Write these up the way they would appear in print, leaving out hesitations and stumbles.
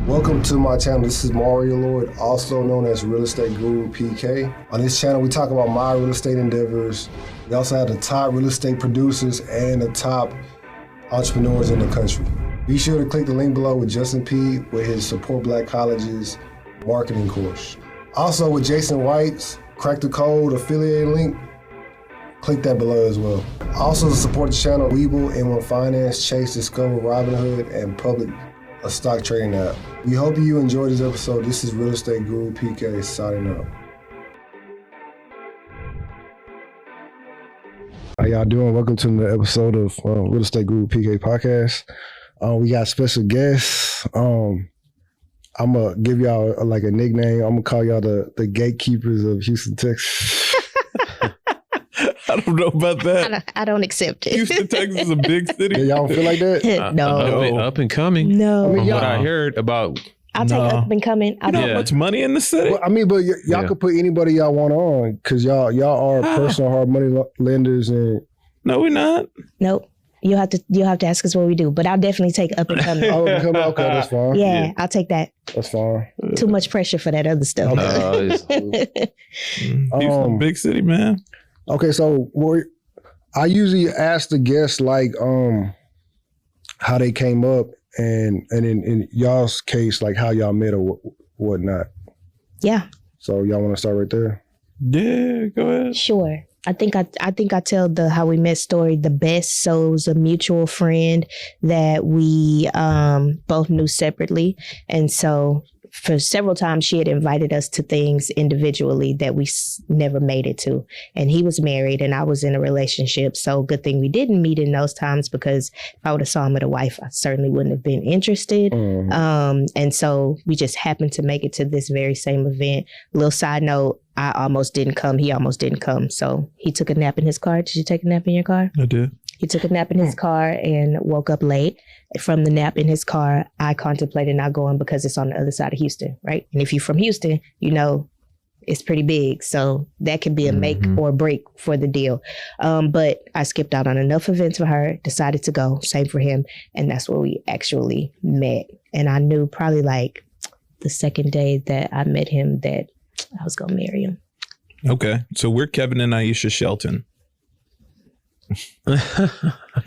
Welcome to my channel. This is Mario Lord, also known as Real Estate Guru PK. On this channel, we talk about my real estate endeavors. We also have the top real estate producers and the top entrepreneurs in the country. Be sure to click the link below with Justin P with his Support Black Colleges marketing course. Also with Jason White's Crack the Code affiliate link, click that below as well. Also to support the channel, Webull, M1 Finance, Chase, Discover, Robinhood, and Public, a stock trading app. We hope you enjoyed this episode. This is Real Estate Guru PK signing out. How y'all doing? Welcome to the episode of Real Estate Guru PK podcast. We got special guests. I'm gonna give y'all a nickname. I'm gonna call y'all the gatekeepers of Houston, Texas. I don't know about that. I don't accept it. Houston, Texas is a big city. Yeah, y'all don't feel like that? No. Up and coming. No. From what I heard about. I'll take up and coming. You know how much money in the city? Well, but y'all could put anybody y'all want on because y'all are personal hard money lenders and. No, we're not. Nope. You'll have to ask us what we do, but I'll definitely take up and coming. Okay, that's fine. Yeah, I'll take that. That's fine. Too much pressure for that other stuff. Houston, big city, man. Okay, so I usually ask the guests how they came up and in y'all's case, like how y'all met or whatnot. Yeah. So y'all want to start right there? Yeah, go ahead. Sure. I think I tell the how we met story the best. So it was a mutual friend that we both knew separately, and so for several times she had invited us to things individually that we never made it to. And he was married and I was in a relationship. So good thing we didn't meet in those times, because if I would have saw him with a wife, I certainly wouldn't have been interested. And so we just happened to make it to this very same event. Little side note, I almost didn't come. He almost didn't come. So he took a nap in his car. Did you take a nap in your car? I did. He took a nap in his car and woke up late. From the nap in his car, I contemplated not going because it's on the other side of Houston, right? And if you're from Houston, you know it's pretty big. So that could be a make or break for the deal. But I skipped out on enough events for her, decided to go, same for him. And that's where we actually met. And I knew probably like the second day that I met him that I was going to marry him. Okay. So we're Kevan and Ayesha Shelton.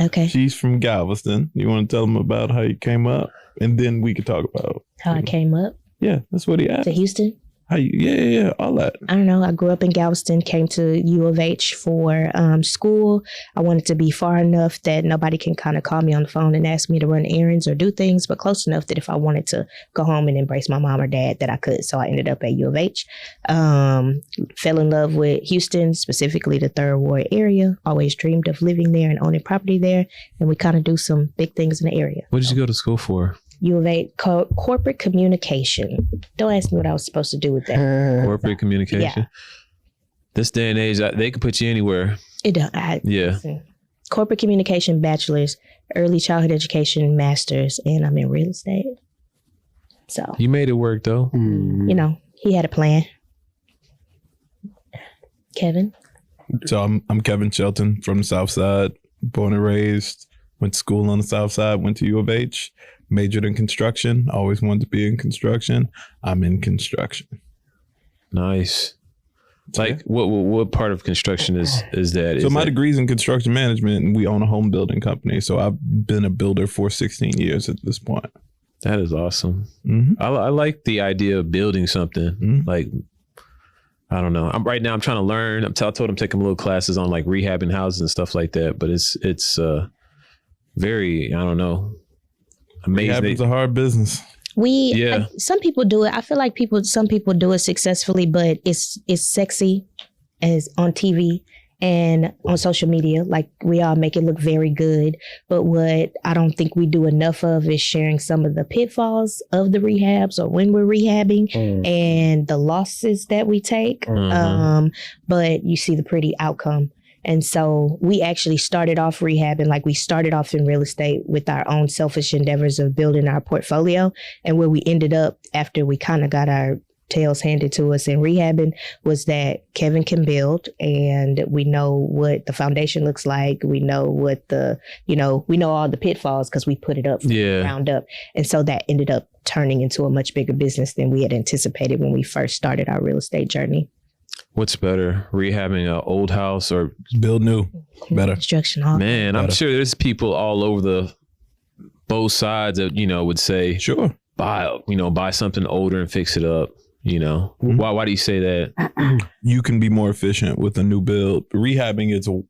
Okay. She's from Galveston. You want to tell them about how you came up? And then we could talk about how I came up. Yeah, that's what he asked. To Houston? How you, yeah, all that. I don't know. I grew up in Galveston, came to U of H for school. I wanted to be far enough that nobody can kind of call me on the phone and ask me to run errands or do things, but close enough that if I wanted to go home and embrace my mom or dad, that I could. So I ended up at U of H. Fell in love with Houston, specifically the Third Ward area. Always dreamed of living there and owning property there. And we kind of do some big things in the area. What did you go to school for? U of A, corporate communication. Don't ask me what I was supposed to do with that. Corporate communication. Yeah. This day and age, they could put you anywhere. Yeah. Listen, corporate communication bachelor's, early childhood education master's, and I'm in real estate. So you made it work though. You know, he had a plan. Kevan. So I'm Kevan Shelton from the South Side, born and raised. Went to school on the South Side. Went to U of H. Majored in construction. Always wanted to be in construction. I'm in construction. Nice. Like what part of construction is that? So my degree's in construction management, and we own a home building company. So I've been a builder for 16 years at this point. That is awesome. I like the idea of building something. Like, I don't know. I'm trying to learn. I told him taking little classes on like rehabbing houses and stuff like that. But it's very, I don't know. Amazing. Rehab's a hard business. Some people do it. I feel like some people do it successfully, but it's sexy as on TV and on social media. Like we all make it look very good. But what I don't think we do enough of is sharing some of the pitfalls of the rehabs or when we're rehabbing and the losses that we take. But you see the pretty outcome. And so we actually started off rehabbing, like we started off in real estate with our own selfish endeavors of building our portfolio. And where we ended up after we kind of got our tails handed to us in rehabbing was that Kevan can build, and we know what the foundation looks like. We know what we know all the pitfalls because we put it up from the ground up. And so that ended up turning into a much bigger business than we had anticipated when we first started our real estate journey. What's better, rehabbing an old house or build new? Better. Construction. All man, better. I'm sure there's people all over both sides that, would say, sure, buy something older and fix it up. Why do you say that? You can be more efficient with a new build. Rehabbing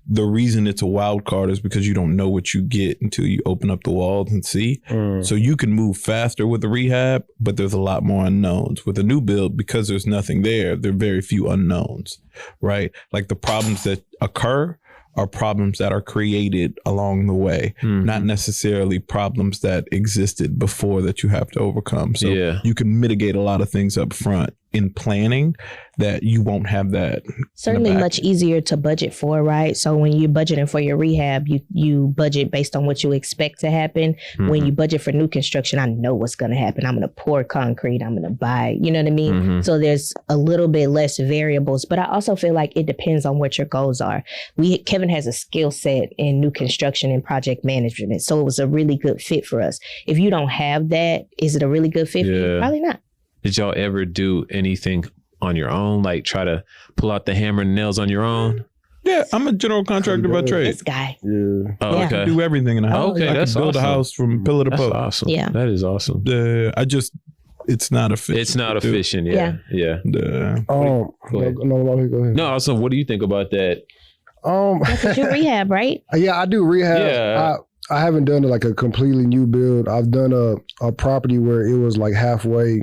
the reason it's a wild card is because you don't know what you get until you open up the walls and see. So you can move faster with a rehab, but there's a lot more unknowns. With a new build, because there's nothing there are very few unknowns, right? Like the problems that occur are problems that are created along the way, not necessarily problems that existed before that you have to overcome. So you can mitigate a lot of things up front in planning that you won't have that. Certainly much easier to budget for, right? So when you're budgeting for your rehab, you budget based on what you expect to happen. When you budget for new construction, I know what's going to happen. I'm going to pour concrete. I'm going to buy, you know what I mean? So there's a little bit less variables, but I also feel like it depends on what your goals are. Kevin has a skill set in new construction and project management. So it was a really good fit for us. If you don't have that, is it a really good fit for you? Probably not. Did y'all ever do anything on your own? Like try to pull out the hammer and nails on your own? Yeah, I'm a general contractor by trade. This guy. Yeah. Oh, okay. I can do everything in a house. Okay, I can build a house from pillar to post. Awesome. Yeah. That is awesome. It's not efficient. It's not efficient. Yeah. Go ahead. No, also, what do you think about that? Because you rehab, right? Yeah, I do rehab. Yeah. I haven't done like a completely new build. I've done a property where it was like halfway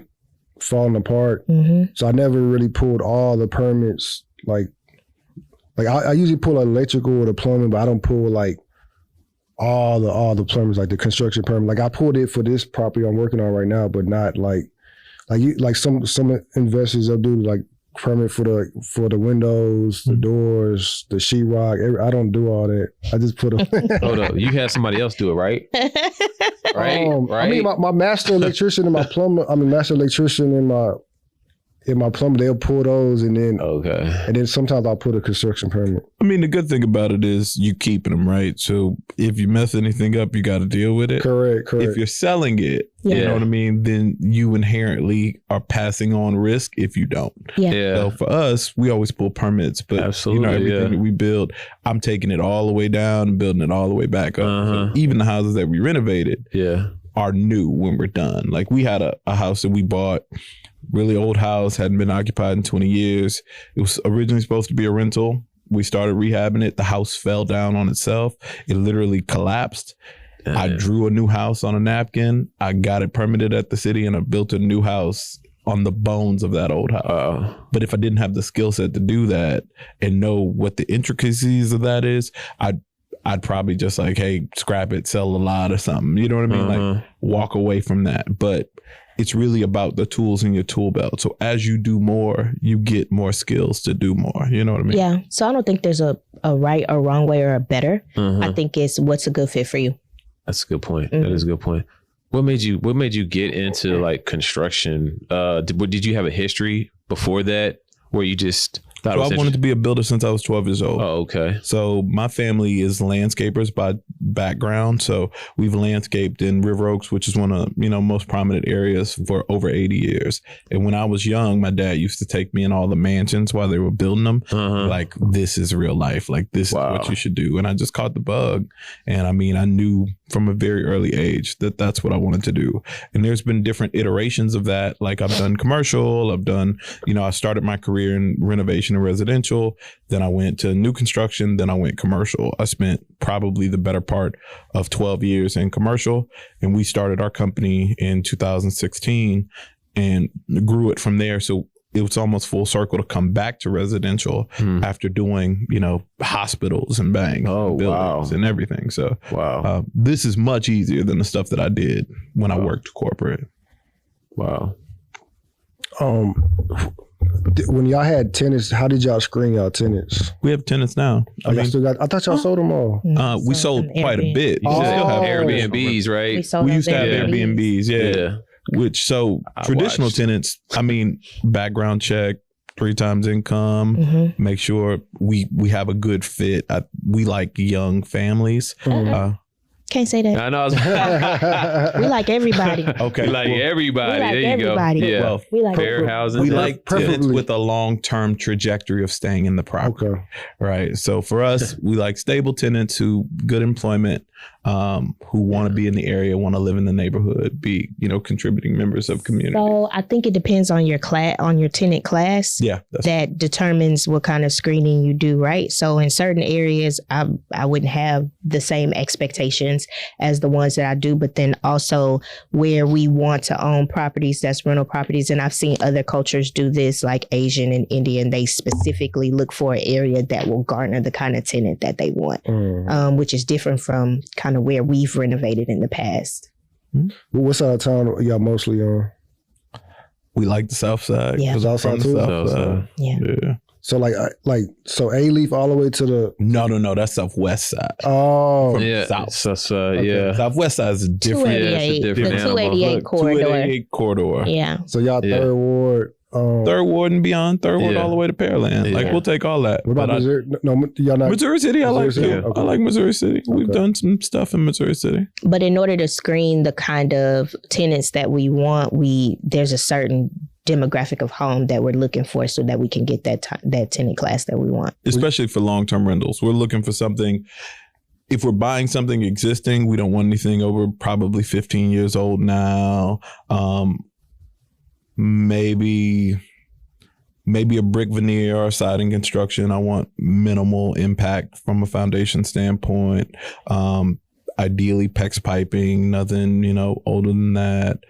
falling apart. So I never really pulled all the permits. Like I usually pull electrical or the plumbing, but I don't pull like all the permits, like the construction permit. Like I pulled it for this property I'm working on right now, but not like some investors will do like permit for the windows, the doors, the sheetrock. I don't do all that. I just put them. Hold up, you had somebody else do it, right? Right. I mean, my master electrician and my plumber. Master electrician and my plumber. They'll pull those, and then sometimes I'll put a construction permit. I mean, the good thing about it is you keeping them, right? So if you mess anything up, you got to deal with it. Correct. If you're selling it, you know what I mean, then you inherently are passing on risk if you don't. Yeah. So for us, we always pull permits, but absolutely, everything that we build, I'm taking it all the way down and building it all the way back up. So even the houses that we renovated are new when we're done. Like we had a house that we bought, really old house, hadn't been occupied in 20 years. It was originally supposed to be a rental. We started rehabbing it. The house fell down on itself. It literally collapsed. I drew a new house on a napkin. I got it permitted at the city, and I built a new house on the bones of that old house. But if I didn't have the skill set to do that and know what the intricacies of that is, I'd probably just like, hey, scrap it, sell a lot or something. You know what I mean? Like walk away from that. But it's really about the tools in your tool belt. So as you do more, you get more skills to do more. You know what I mean? Yeah. So I don't think there's a right or wrong way or a better. I think it's what's a good fit for you. That's a good point. That is a good point. What made you get into like construction? Did you have a history before that where you just thought So I wanted to be a builder since I was 12 years old. Oh, okay. So my family is landscapers by background. So we've landscaped in River Oaks, which is one of most prominent areas, for over 80 years. And when I was young, my dad used to take me in all the mansions while they were building them. Like, this is real life. Like, this is what you should do. And I just caught the bug. And I knew from a very early age that that's what I wanted to do. And there's been different iterations of that. Like I've done commercial, I've done, I started my career in renovation and residential. Then I went to new construction. Then I went commercial. I spent probably the better part of 12 years in commercial. And we started our company in 2016 and grew it from there. So it was almost full circle to come back to residential after doing, hospitals and banks and buildings and everything. So this is much easier than the stuff that I did when I worked corporate. Wow. When y'all had tenants, how did y'all screen y'all tenants? We have tenants now. I thought y'all sold them all. We sold quite a bit. You still have Airbnbs, right? We used to have Airbnbs, yeah. Traditional tenants, background check, 3 times income, make sure we have a good fit. We like young families. Can can't say that. I know. We like everybody. Okay. We like everybody. We like there you everybody. go. Yeah. Well, We like fair housing. We like tenants preferably- with a long-term trajectory of staying in the property. Okay. Right. So for us, we like stable tenants who good employment, who want to be in the area, want to live in the neighborhood, be, contributing members of community. So I think it depends on your tenant class. Yeah. That determines what kind of screening you do, right? So in certain areas, I wouldn't have the same expectations as the ones that I do, but then also where we want to own properties, that's rental properties. And I've seen other cultures do this, like Asian and Indian. They specifically look for an area that will garner the kind of tenant that they want, which is different from kind of where we've renovated in the past. What side of town are y'all mostly on? We like the South Side. Yeah. 'cause The I'm South from Side the too? South Side. Yeah. So so A-Leaf all the way to the... No, that's Southwest Side. Oh. Yeah. South. So, yeah. Southwest Side is a different. 288, Yeah, it's a different the 288 animal. corridor. 288 corridor. Yeah. So y'all Yeah. Third Ward. Third Ward and beyond. Third Ward Yeah. all the way to Pearland. Like Yeah. we'll take all that. What about But Missouri? No, y'all not... Missouri City, I like Missouri too. City? Okay. I like Missouri City. We've Okay. done some stuff in Missouri City. But in order to screen the kind of tenants that we want, there's a certain demographic of home that we're looking for so that we can get that tenant class that we want. Especially for long-term rentals. We're looking for something. If we're buying something existing, we don't want anything over probably 15 years old now. Maybe a brick veneer or siding construction. I want minimal impact from a foundation standpoint. Ideally PEX piping, nothing, older than that.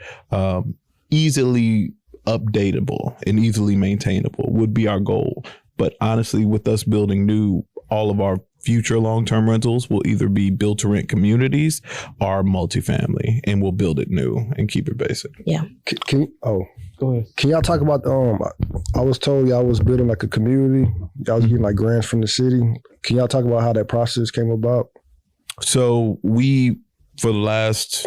Easily updatable and easily maintainable would be our goal. But honestly, with us building new, all of our future long-term rentals will either be built to rent communities or multifamily, and we'll build it new and keep it basic. Yeah. Go ahead. Can y'all talk about I was told y'all was building like a community. Y'all was getting like grants from the city. Can y'all talk about how that process came about? So we, for the last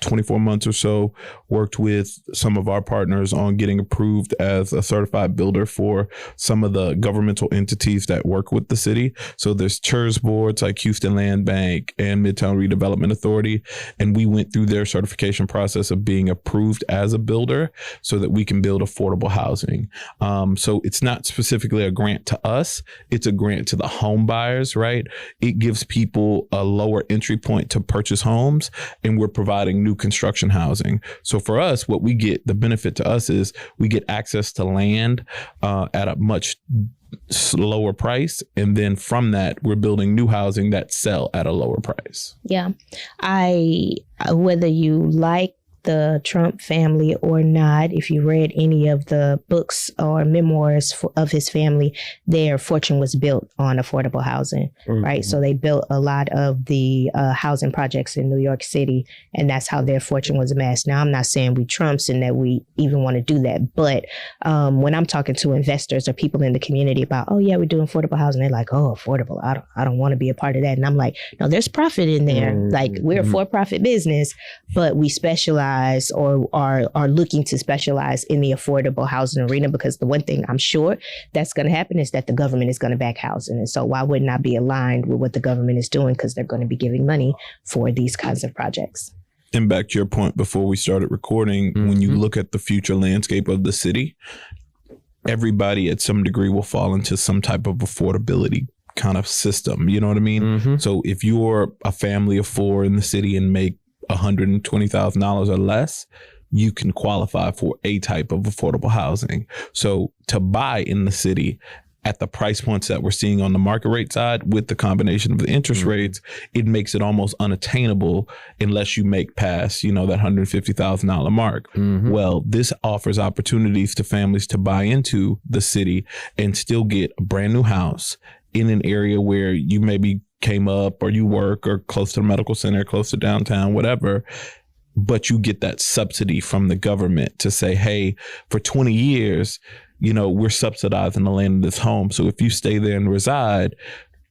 24 months or so, worked with some of our partners on getting approved as a certified builder for some of the governmental entities that work with the city. So there's CHERS boards like Houston Land Bank and Midtown Redevelopment Authority, and we went through their certification process of being approved as a builder so that we can build affordable housing. So it's not specifically a grant to us, it's a grant to the home buyers, right? It gives people a lower entry point to purchase homes, and we're providing new construction housing. So for us, what we get, the benefit to us is we get access to land at a much lower price. And then from that, we're building new housing that sell at a lower price. Yeah. Whether you like the Trump family or not, if you read any of the books or memoirs of his family, their fortune was built on affordable housing, right? So they built a lot of the housing projects in New York City, and that's how their fortune was amassed. Now, I'm not saying we Trumps and that we even want to do that, but when I'm talking to investors or people in the community about, oh yeah, we're doing affordable housing, they're like, oh, affordable, I don't want to be a part of that. And I'm like, no, there's profit in there. Like, we're a for-profit business, but we specialize or are looking to specialize in the affordable housing arena, because the one thing I'm sure that's going to happen is that the government is going to back housing. And so why wouldn't I be aligned with what the government is doing? Because they're going to be giving money for these kinds of projects. And back to your point before we started recording, when you look at the future landscape of the city, everybody at some degree will fall into some type of affordability kind of system. You know what I mean? So if you're a family of four in the city and make $120,000 or less, you can qualify for a type of affordable housing. So to buy in the city at the price points that we're seeing on the market rate side with the combination of the interest rates, it makes it almost unattainable unless you make past, that $150,000 mark. Well, this offers opportunities to families to buy into the city and still get a brand new house in an area where you maybe came up or you work or close to the medical center, close to downtown, whatever, but you get that subsidy from the government to say, hey, for 20 years, we're subsidizing the land of this home. So if you stay there and reside,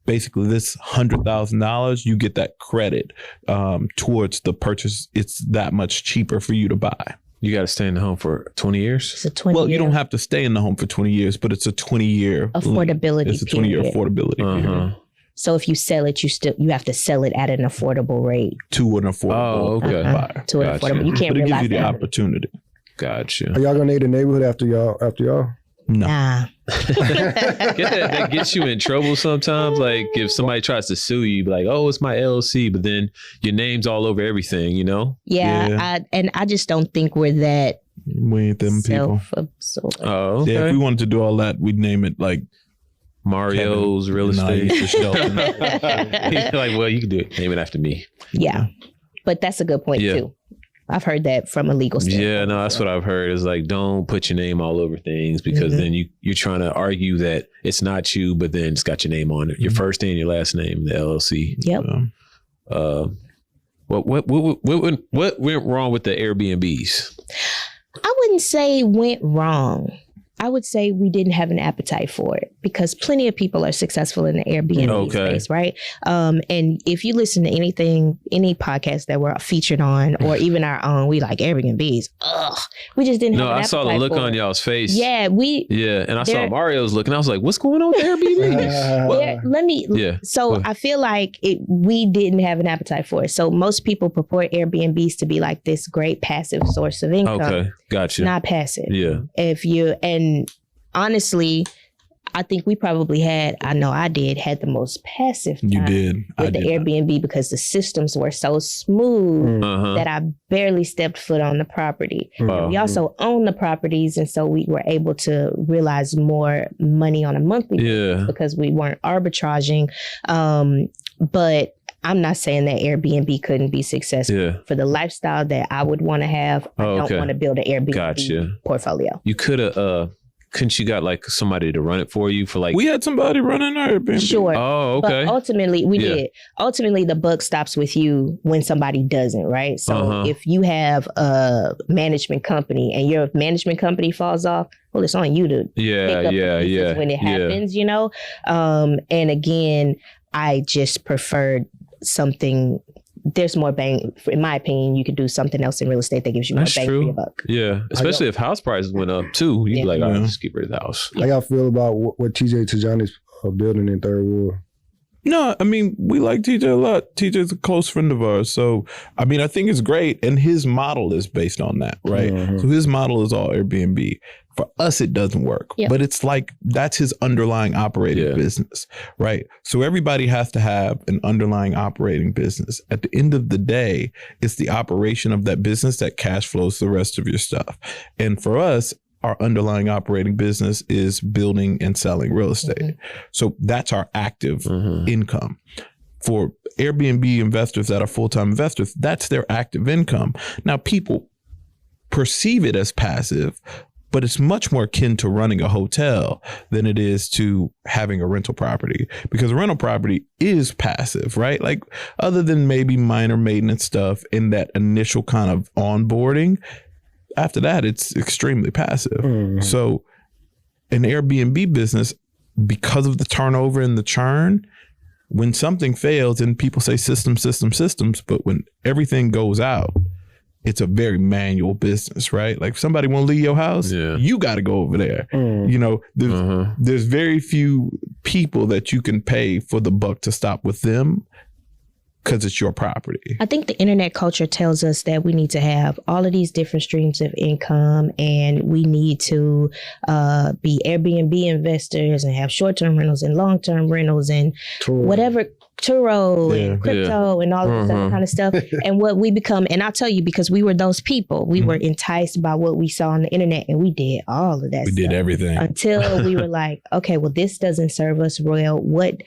basically this $100,000, you get that credit towards the purchase. It's that much cheaper for you to buy. You got to stay in the home for 20 years? It's a 20 Well, year. you don't have to stay in the home for 20 years, but it's a 20-year affordability It's a 20-year period. affordability period. So if you sell it, you have to sell it at an affordable rate. To an affordable buyer. To an affordable. You can't but it gives you the that. opportunity. Gotcha. Are y'all gonna name the neighborhood after y'all? No. Nah. That gets you in trouble sometimes. Like if somebody tries to sue you, be like, "Oh, it's my LLC," but then your name's all over everything, you know? Yeah. I just don't think we're that. We ain't them people. Oh, okay. Yeah, if we wanted to do all that, we'd name it like Mario's Kevan, Real Estate. Ayesha Shelton. Like, well, you can do it. Name it after me. Yeah. But that's a good point too. I've heard that from a legal standpoint. Yeah, no, that's what I've heard. Is like, don't put your name all over things because then you're trying to argue that it's not you, but then it's got your name on it, your first name, your last name, the LLC. Yep. What went wrong with the Airbnbs? I wouldn't say went wrong. I would say we didn't have an appetite for it because plenty of people are successful in the Airbnb space, right? And if you listen to any podcast that we're featured on or even our own, we like Airbnbs. Ugh, we just didn't have an appetite. No, I saw the look on y'all's face. Yeah, and I saw Mario's look and I was like, what's going on with Airbnbs? So I feel like we didn't have an appetite for it. So most people purport Airbnbs to be like this great passive source of income. Okay, gotcha. Not passive. Yeah. And honestly, I think we probably had the most passive time with the Airbnb because the systems were so smooth that I barely stepped foot on the property. We also own the properties, and so we were able to realize more money on a monthly basis because we weren't arbitraging. But I'm not saying that Airbnb couldn't be successful for the lifestyle that I would want to have. I don't want to build an Airbnb portfolio. You could have, couldn't you got like somebody to run it for you for like? We had somebody running our Airbnb. Sure. Oh, okay. But ultimately, we did. Ultimately, the buck stops with you when somebody doesn't, right? So if you have a management company and your management company falls off, well, it's on you to pick up the pieces when it happens, you know? And again, I just preferred something. There's more bang, in my opinion. You could do something else in real estate that gives you more bang for your buck. Yeah, especially if house prices went up too. You'd be like, "Oh, just get rid of the house." How y'all feel about what TJ Tajani's building in Third Ward? No, I mean, we like TJ a lot. TJ's a close friend of ours. So, I mean, I think it's great. And his model is based on that, right? So his model is all Airbnb. For us, it doesn't work. But it's like, that's his underlying operating business, right? So everybody has to have an underlying operating business. At the end of the day, it's the operation of that business that cash flows the rest of your stuff. And for us, our underlying operating business is building and selling real estate. So that's our active income. For Airbnb investors that are full-time investors, that's their active income. Now, people perceive it as passive, but it's much more akin to running a hotel than it is to having a rental property, because a rental property is passive, right? Like, other than maybe minor maintenance stuff in that initial kind of onboarding, after that, it's extremely passive. So an Airbnb business, because of the turnover and the churn, when something fails and people say systems, but when everything goes out, it's a very manual business, right? Like, if somebody won't leave your house, you got to go over there. You know, there's very few people that you can pay for the buck to stop with them, because it's your property. I think the internet culture tells us that we need to have all of these different streams of income, and we need to be Airbnb investors and have short-term rentals and long-term rentals and whatever, Turo and crypto and all of that kind of stuff. And what we become, and I'll tell you, because we were those people, we were enticed by what we saw on the internet, and we did all of that stuff. We did everything. Until we were like, okay, well, this doesn't serve us well. What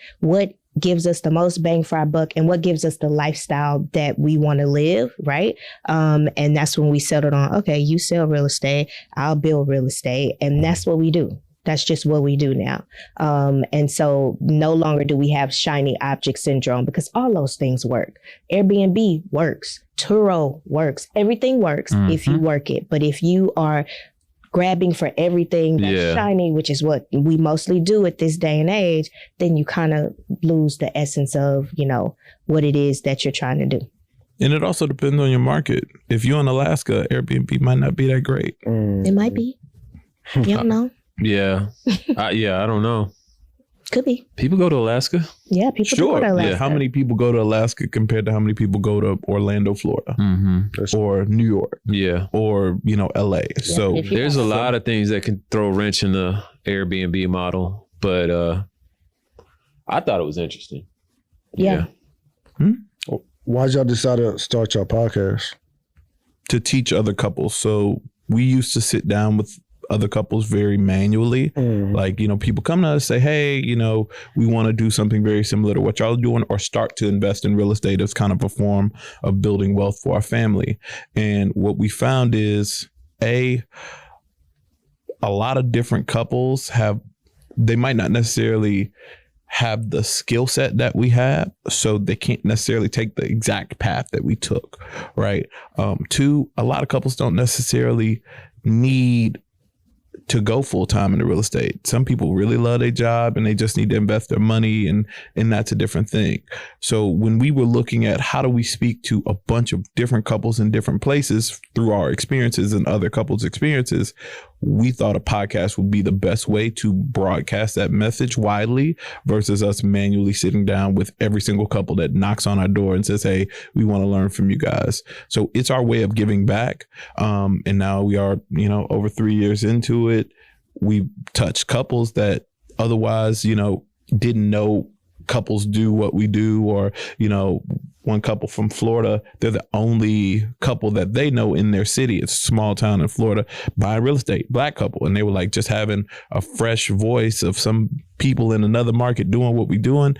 gives us the most bang for our buck, and what gives us the lifestyle that we want to live, right? And that's when we settled on, okay, you sell real estate, I'll build real estate, and that's what we do. That's just what we do now. And so no longer do we have shiny object syndrome, because all those things work. Airbnb works, Turo works, everything works if you work it. But if you are grabbing for everything that's shiny, which is what we mostly do at this day and age, then you kind of lose the essence of, you know, what it is that you're trying to do. And it also depends on your market. If you're in Alaska, Airbnb might not be that great. It might be. You don't know. I don't know. Could be. People go to Alaska. Yeah, people do go to Alaska. Yeah. How many people go to Alaska compared to how many people go to Orlando, Florida, or New York, or LA? Yeah, so there's a lot of things that can throw a wrench in the Airbnb model, but I thought it was interesting. Yeah. Why'd y'all decide to start your podcast? To teach other couples. So we used to sit down with other couples very manually. Like, people come to us, say, hey, we want to do something very similar to what y'all are doing, or start to invest in real estate as kind of a form of building wealth for our family. And what we found is a lot of different couples they might not necessarily have the skill set that we have, so they can't necessarily take the exact path that we took, right? Two, a lot of couples don't necessarily need to go full time into real estate. Some people really love their job and they just need to invest their money, and that's a different thing. So when we were looking at how do we speak to a bunch of different couples in different places through our experiences and other couples' experiences, we thought a podcast would be the best way to broadcast that message widely versus us manually sitting down with every single couple that knocks on our door and says, hey, we want to learn from you guys. So it's our way of giving back. And now we are, over 3 years into it. We've touched couples that otherwise, didn't know couples do what we do, or, one couple from Florida, they're the only couple that they know in their city. It's a small town in Florida, buying real estate, Black couple. And they were like, just having a fresh voice of some people in another market doing what we're doing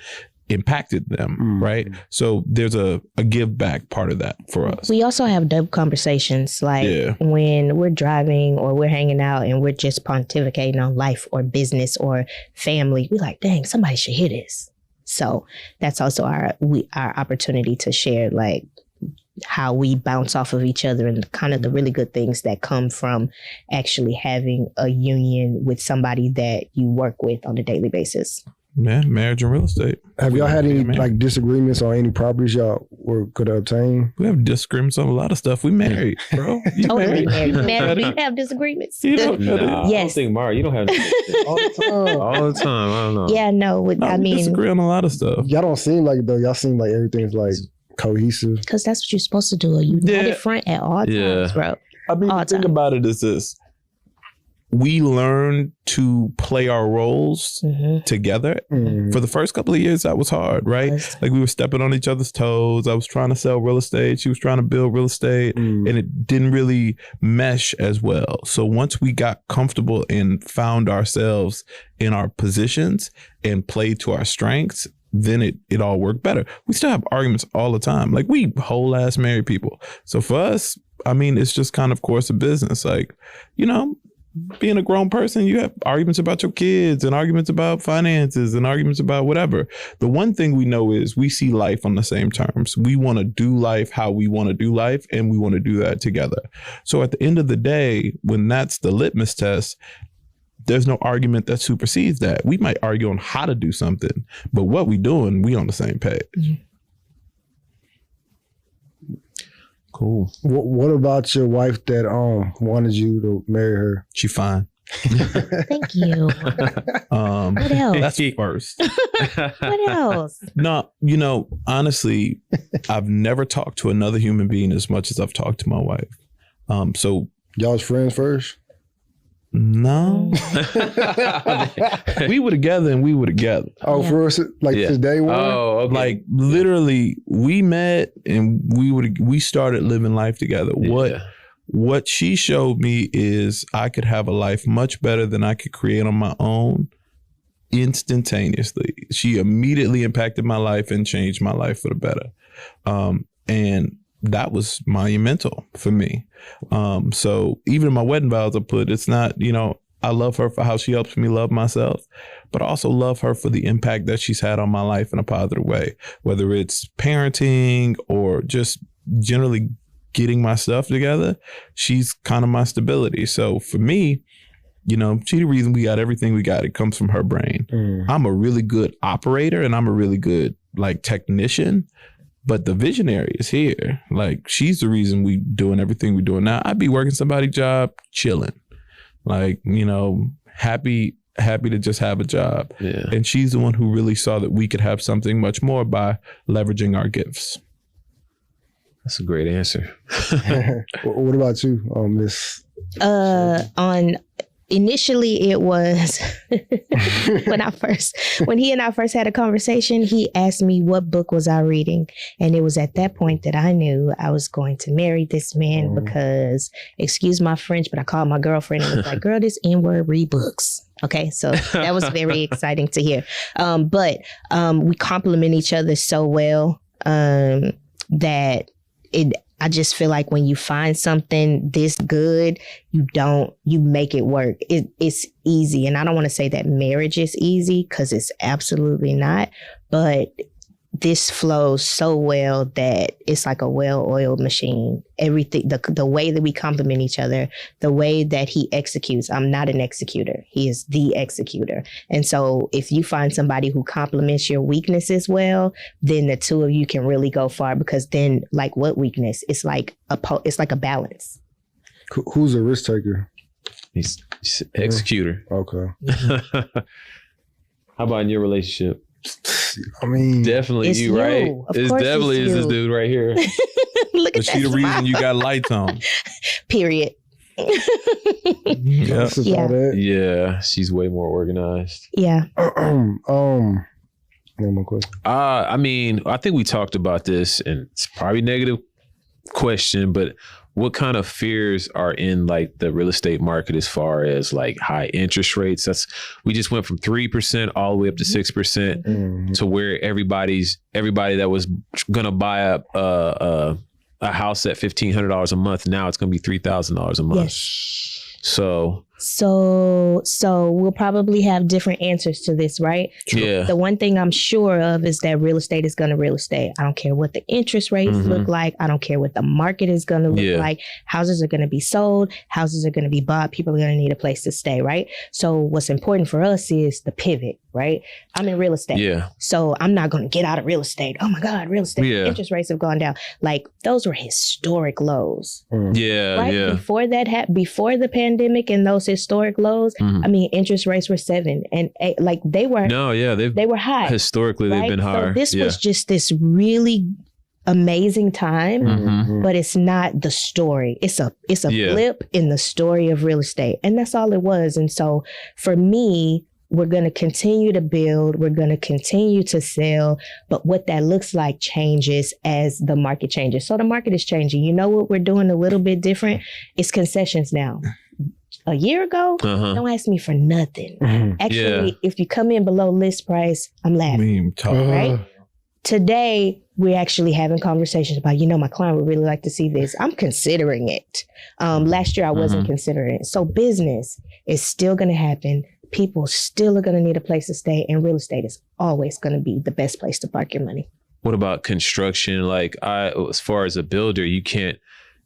impacted them, right? So there's a give back part of that for us. We also have dope conversations, like when we're driving or we're hanging out and we're just pontificating on life or business or family. We're like, dang, somebody should hear this. So that's also our opportunity to share, like, how we bounce off of each other and kind of the really good things that come from actually having a union with somebody that you work with on a daily basis. Yeah, marriage and real estate. Have y'all had any disagreements on any properties y'all could obtain? We have disagreements on a lot of stuff. We married, bro. Totally married. Do you have disagreements? Yes. I don't think, Mara, you don't have All the time. all the time. I don't know. Yeah, no. We disagree on a lot of stuff. Y'all don't seem like it, though. Y'all seem like everything's like cohesive. Because that's what you're supposed to do. A united front at all times, bro. I mean, the thing about it is this. We learned to play our roles together. For the first couple of years, that was hard, right? Like, we were stepping on each other's toes. I was trying to sell real estate. She was trying to build real estate, and it didn't really mesh as well. So once we got comfortable and found ourselves in our positions and played to our strengths, then it all worked better. We still have arguments all the time. Like, we whole ass married people. So for us, I mean, it's just kind of course of business. Like, being a grown person, you have arguments about your kids and arguments about finances and arguments about whatever. The one thing we know is we see life on the same terms. We want to do life how we want to do life, and we want to do that together. So at the end of the day, when that's the litmus test, there's no argument that supersedes that. We might argue on how to do something, but what we doing, we on the same page. Cool. What about your wife that wanted you to marry her? She fine. Thank you. What else? That's first. What else? No, honestly, I've never talked to another human being as much as I've talked to my wife. So y'all was friends first? No. We were together and we were together. Oh, yeah. For us, since day one? Oh, okay. Like, literally, we met and we started living life together. Yeah. What she showed me is I could have a life much better than I could create on my own instantaneously. She immediately impacted my life and changed my life for the better. And that was monumental for me. So even in my wedding vows, I put, it's not, I love her for how she helps me love myself, but I also love her for the impact that she's had on my life in a positive way, whether it's parenting or just generally getting my stuff together. She's kind of my stability. So for me, she's the reason we got everything we got. It comes from her brain. I'm a really good operator and I'm a really good technician. But the visionary is here. Like, she's the reason we doing everything we're doing now. I'd be working somebody's job, chilling. Like, happy happy to just have a job. Yeah. And she's the one who really saw that we could have something much more by leveraging our gifts. That's a great answer. What about you, Miss? Initially, it was when he and I first had a conversation, he asked me what book was I reading. And it was at that point that I knew I was going to marry this man because, excuse my French, but I called my girlfriend and was like, girl, this N-word, read books. Okay, so that was very exciting to hear. But we complement each other so well that I just feel like when you find something this good, you make it work. It's easy. And I don't want to say that marriage is easy because it's absolutely not. But this flows so well that it's like a well-oiled machine. Everything, the way that we complement each other, the way that he executes. I'm not an executor. He is the executor. And so if you find somebody who complements your weaknesses well, then the two of you can really go far, because then, like, what weakness? It's like a balance. Who's a risk taker? He's executor. Okay. How about in your relationship? I mean, definitely it's you, right? It's definitely is this dude right here. Look But at she that the reason smile. you got lights on. Period. Yeah. that's about it. Yeah, she's way more organized. Yeah. No more question. I mean, I think we talked about this, and it's probably a negative question, but what kind of fears are in like the real estate market as far as like high interest rates? We just went from 3% all the way up to 6% to where everybody that was gonna buy a house at $1,500 a month, now it's gonna be $3,000 a month. Yes. So we'll probably have different answers to this, right? yeah, The one thing I'm sure of is that real estate is going to real estate. I don't care what the interest rates look like. I don't care what the market is going to look like. Houses are going to be sold. Houses are going to be bought. People are going to need a place to stay, right? So what's important for us is the pivot, right? I'm in real estate. Yeah. So I'm not going to get out of real estate. Oh my God, real estate. Yeah. Interest rates have gone down. Like, those were historic lows. Yeah. Right? Yeah. Before that, before the pandemic and those historic lows, I mean, interest rates were 7 and 8. Like, they were. No, yeah, they were high. Historically, they've been higher. So this was just this really amazing time, but it's not the story. It's a blip in the story of real estate, and that's all it was. And so for me, we're going to continue to build. We're going to continue to sell. But what that looks like changes as the market changes. So the market is changing. You know what we're doing a little bit different? It's concessions now. A year ago, don't ask me for nothing. Actually, if you come in below list price, I'm laughing. Right? Today, we're actually having conversations about, my client would really like to see this. I'm considering it. Last year, I wasn't considering it. So business is still going to happen. People still are going to need a place to stay, and real estate is always going to be the best place to park your money. What about construction? Like, as far as a builder, you can't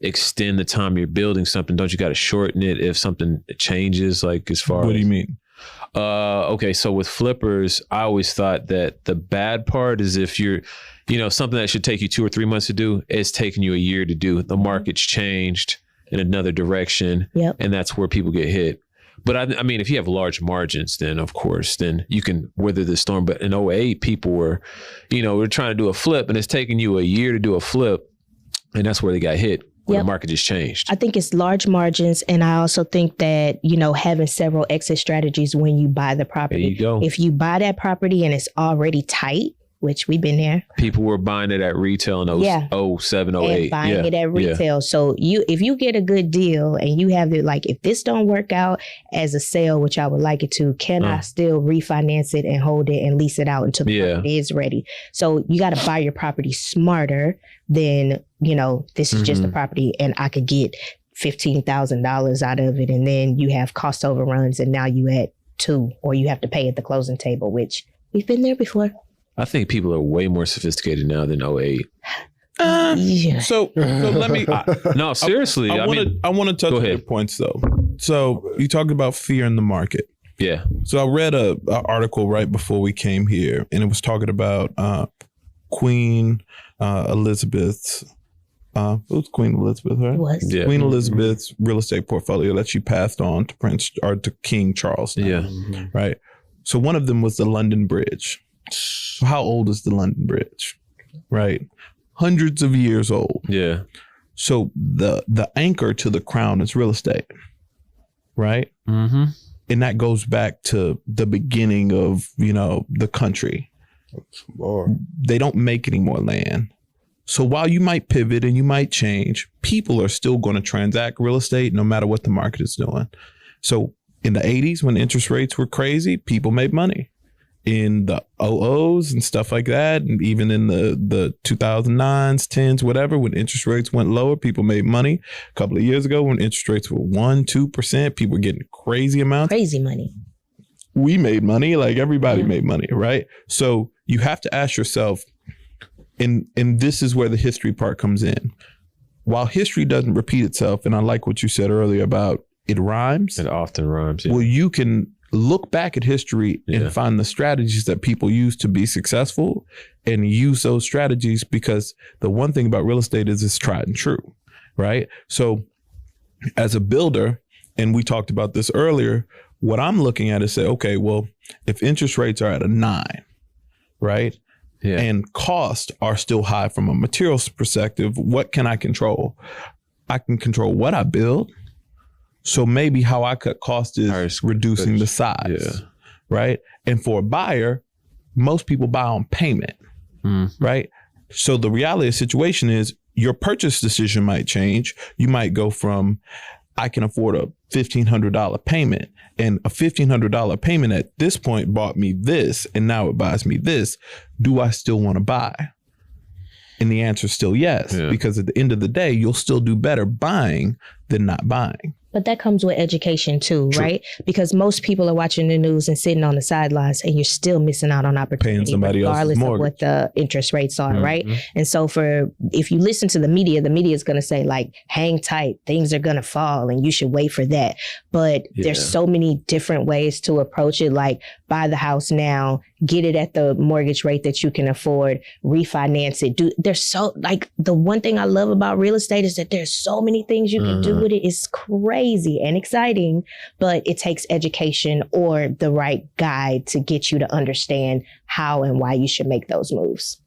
extend the time you're building something. Don't you got to shorten it if something changes? Like, as far What do you mean? Okay, so with flippers, I always thought that the bad part is if you're, something that should take you 2 or 3 months to do, it's taking you a year to do. The market's changed in another direction, and that's where people get hit. But I mean, if you have large margins, then of course, then you can weather the storm. But in 2008, people were, we're trying to do a flip, and it's taking you a year to do a flip, and that's where they got hit. When the market just changed. I think it's large margins. And I also think that, having several exit strategies when you buy the property. There you go. If you buy that property and it's already tight, which we've been there. People were buying it at retail in 07, 08. And buying it at retail. So if you get a good deal and you have it, like, if this don't work out as a sale, which I would like it to, can I still refinance it and hold it and lease it out until the property is ready? So you got to buy your property smarter than, this is just a property and I could get $15,000 out of it. And then you have cost overruns and now you at 2, or you have to pay at the closing table, which we've been there before. I think people are way more sophisticated now than 08. So let me. No, seriously. I want to touch on your points though. So you talked about fear in the market. Yeah. So I read a article right before we came here, and it was talking about Queen Elizabeth's It was Queen Elizabeth, right? It was. Yeah. Queen Elizabeth's real estate portfolio that she passed on to King Charles now, Yeah. right? So one of them was the London Bridge. So how old is the London Bridge? Right? Hundreds of years old. Yeah. So the anchor to the crown is real estate, right? Mm-hmm. And that goes back to the beginning of, the country. Lord. They don't make any more land. So while you might pivot and you might change, people are still going to transact real estate no matter what the market is doing. So in the 80s, when interest rates were crazy, people made money. In the 00s and stuff like that, and even in the 2009s, 10s, whatever, when interest rates went lower, people made money. A couple of years ago, when interest rates were 1-2%, people were getting crazy amounts. Crazy money. We made money, like everybody made money, right? So you have to ask yourself, and this is where the history part comes in. While history doesn't repeat itself, and I like what you said earlier about it rhymes. It often rhymes. Yeah. Well, you can look back at history and find the strategies that people use to be successful and use those strategies, because the one thing about real estate is it's tried and true, right? So as a builder, and we talked about this earlier, what I'm looking at is say, okay, well, if interest rates are at a 9, right? Yeah. And costs are still high from a materials perspective, what can I control? I can control what I build. So maybe how I cut costs is reducing the size, right? And for a buyer, most people buy on payment, right? So the reality of the situation is your purchase decision might change. You might go from, I can afford a $1,500 payment, and a $1,500 payment at this point bought me this, and now it buys me this. Do I still want to buy? And the answer is still yes, because at the end of the day, you'll still do better buying than not buying. But that comes with education too, right? Because most people are watching the news and sitting on the sidelines, and you're still missing out on opportunity, paying somebody regardless else's of what the interest rates are, right? And so if you listen to the media is going to say like, hang tight, things are going to fall and you should wait for that. But there's so many different ways to approach it, like buy the house now, get it at the mortgage rate that you can afford, refinance it. There's so, like, the one thing I love about real estate is that there's so many things you can do with it. It's crazy and exciting, but it takes education or the right guide to get you to understand how and why you should make those moves.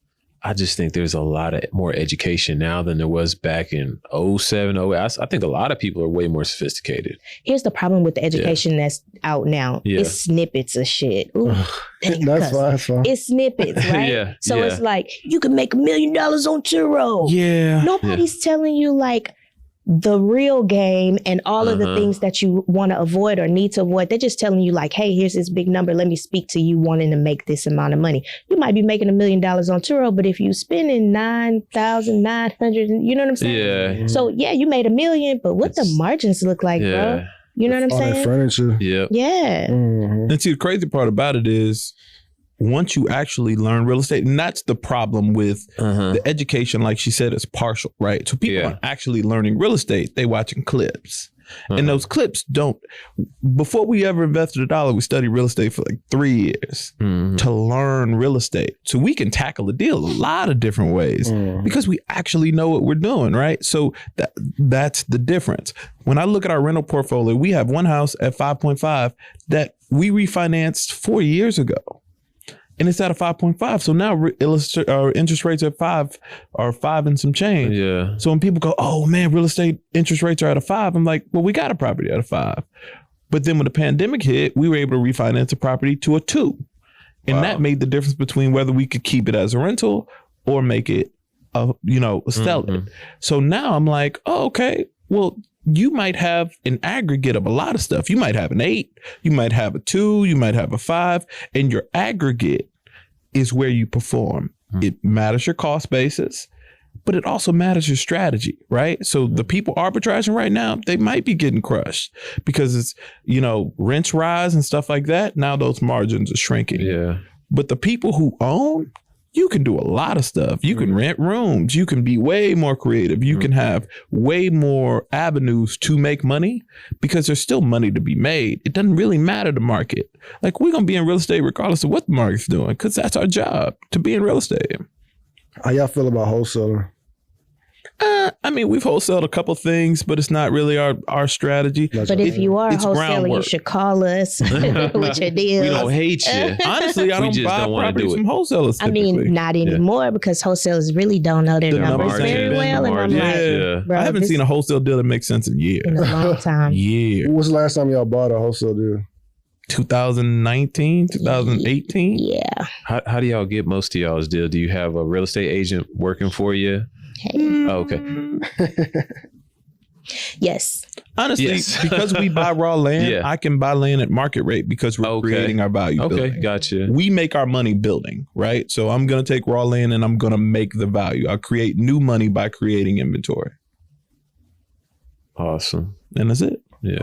I just think there's a lot of more education now than there was back in 07, 08. I think a lot of people are way more sophisticated. Here's the problem with the education that's out now. It's snippets of shit. Ooh, that's fine. It's snippets, right? So it's like, you can make $1 million on Turo. Yeah. Nobody's telling you like the real game and all of the things that you want to avoid or need to avoid. They're just telling you like, hey, here's this big number. Let me speak to you wanting to make this amount of money. You might be making $1 million on Turo, but if you spending $9,900, you know what I'm saying? Yeah. So you made $1 million, but what the margins look like, bro? You know what I'm All saying? that furniture. Yeah. And see, the crazy part about it is, once you actually learn real estate, and that's the problem with the education, like she said, is partial, right? So people aren't actually learning real estate. They watching clips. And those clips before we ever invested $1, we studied real estate for like 3 years to learn real estate. So we can tackle a deal a lot of different ways because we actually know what we're doing, right? So that's the difference. When I look at our rental portfolio, we have one house at 5.5 that we refinanced 4 years ago. And it's at a 5.5. So now our interest rates are 5 and some change. Yeah. So when people go, oh man, real estate interest rates are at a 5, I'm like, well, we got a property at a 5. But then when the pandemic hit, we were able to refinance a property to a 2. And that made the difference between whether we could keep it as a rental or make it, sell it. So now I'm like, oh, okay, well, you might have an aggregate of a lot of stuff. You might have an 8, you might have a 2, you might have a 5, and your aggregate is where you perform. It matters your cost basis, but it also matters your strategy, right? So the people arbitraging right now, they might be getting crushed because it's, rents rise and stuff like that. Now those margins are shrinking. Yeah. But the people who own, you can do a lot of stuff. You can rent rooms. You can be way more creative. You can have way more avenues to make money because there's still money to be made. It doesn't really matter the market. Like, we're going to be in real estate regardless of what the market's doing because that's our job, to be in real estate. How y'all feel about wholesaling? I mean, we've wholesaled a couple things, but it's not really our strategy. But if you are a it's wholesaler, groundwork. you should call us with your deals. We don't hate you. Honestly, I don't buy properties from wholesalers I typically. mean, not anymore because wholesalers really don't know their numbers very well. And I'm like, bro, I haven't seen a wholesale deal that makes sense in years. In a long time. Yeah. When was the last time y'all bought a wholesale deal? 2019, 2018. Yeah. How do y'all get most of y'all's deal? Do you have a real estate agent working for you? Hey. Oh, okay. Yes. Honestly, because we buy raw land, I can buy land at market rate because we're creating our value building. Okay, gotcha. We make our money building, right? So I'm going to take raw land and I'm going to make the value. I'll create new money by creating inventory. Awesome. And that's it. Yeah.